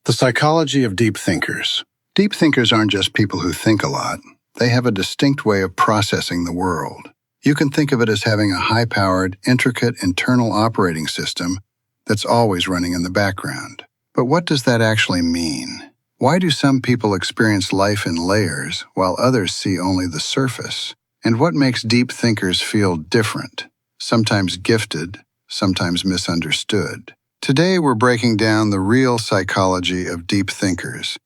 The psychology of deep thinkers. Deep thinkers aren't just people who think a lot. They have a distinct way of processing the world. You can think of it as having a high-powered, intricate internal operating system that's always running in the background. But what does that actually mean? Why do some people experience life in layers while others see only the surface? And what makes deep thinkers feel different, sometimes gifted, sometimes misunderstood? Today, we're breaking down the real psychology of deep thinkers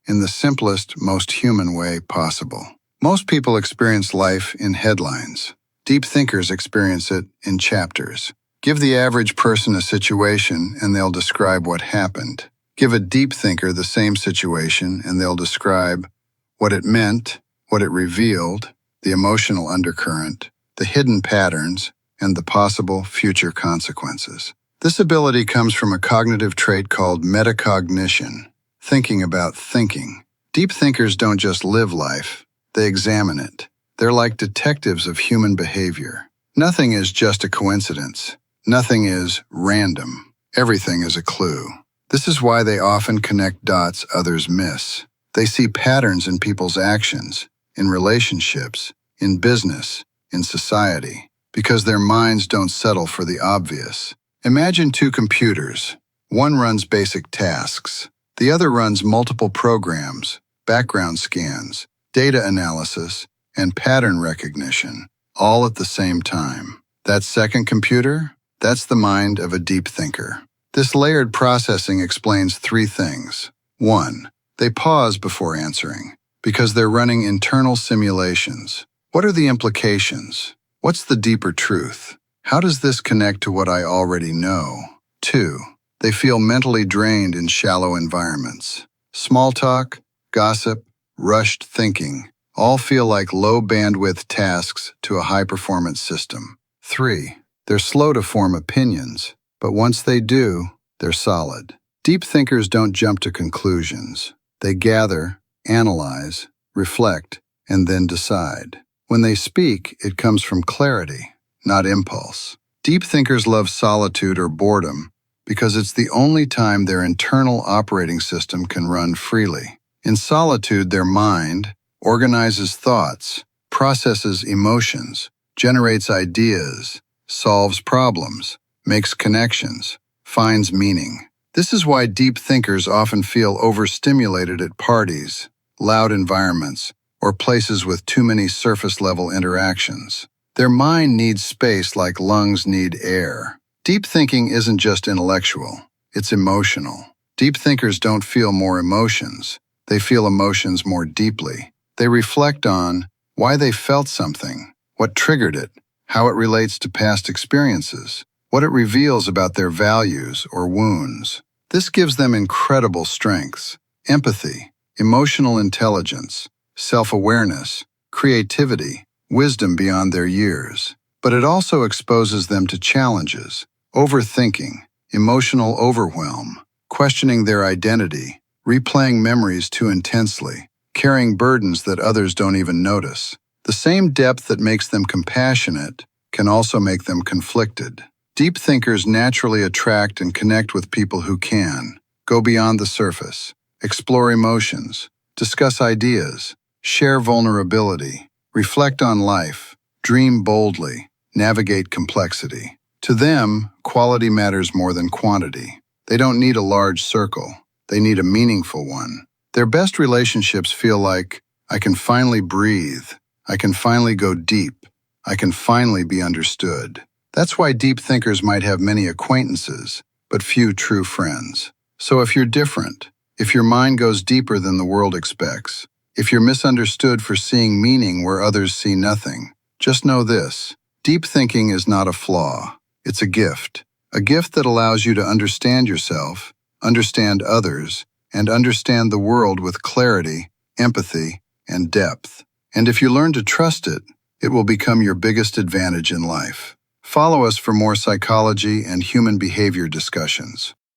in the simplest, most human way possible. Most people experience life in headlines. Deep thinkers experience it in chapters. Give the average person a situation and they'll describe what happened. Give a deep thinker the same situation and they'll describe what it meant, what it revealed, the emotional undercurrent, the hidden patterns, and the possible future consequences. This ability comes from a cognitive trait called metacognition, thinking about thinking. Deep thinkers don't just live life, they examine it. They're like detectives of human behavior. Nothing is just a coincidence. Nothing is random. Everything is a clue. This is why they often connect dots others miss. They see patterns in people's actions, in relationships, in business, in society, because their minds don't settle for the obvious. Imagine two computers. One runs basic tasks. The other runs multiple programs, background scans, data analysis, and pattern recognition, all at the same time. That second computer? That's the mind of a deep thinker. This layered processing explains three things. 1. They pause before answering, because they're running internal simulations. What are the implications? What's the deeper truth? How does this connect to what I already know? 2. They feel mentally drained in shallow environments. Small talk, gossip, rushed thinking all feel like low-bandwidth tasks to a high-performance system. 3. They're slow to form opinions, but once they do, they're solid. Deep thinkers don't jump to conclusions. They gather, analyze, reflect, and then decide. When they speak, it comes from clarity, not impulse. Deep thinkers love solitude or boredom because it's the only time their internal operating system can run freely. In solitude, their mind organizes thoughts, processes emotions, generates ideas, solves problems, makes connections, finds meaning. This is why deep thinkers often feel overstimulated at parties, loud environments, or places with too many surface-level interactions. Their mind needs space like lungs need air. Deep thinking isn't just intellectual, it's emotional. Deep thinkers don't feel more emotions, they feel emotions more deeply. They reflect on why they felt something, what triggered it, how it relates to past experiences, what it reveals about their values or wounds. This gives them incredible strengths: empathy, emotional intelligence, self-awareness, creativity, wisdom beyond their years. But it also exposes them to challenges: overthinking, emotional overwhelm, questioning their identity, replaying memories too intensely, carrying burdens that others don't even notice. The same depth that makes them compassionate can also make them conflicted. Deep thinkers naturally attract and connect with people who can go beyond the surface, explore emotions, discuss ideas, share vulnerability, reflect on life, dream boldly, navigate complexity. To them, quality matters more than quantity. They don't need a large circle. They need a meaningful one. Their best relationships feel like, I can finally breathe. I can finally go deep. I can finally be understood. That's why deep thinkers might have many acquaintances, but few true friends. So if you're different, if your mind goes deeper than the world expects, if you're misunderstood for seeing meaning where others see nothing, just know this: deep thinking is not a flaw. It's a gift that allows you to understand yourself, understand others, and understand the world with clarity, empathy, and depth. And if you learn to trust it, it will become your biggest advantage in life. Follow us for more psychology and human behavior discussions.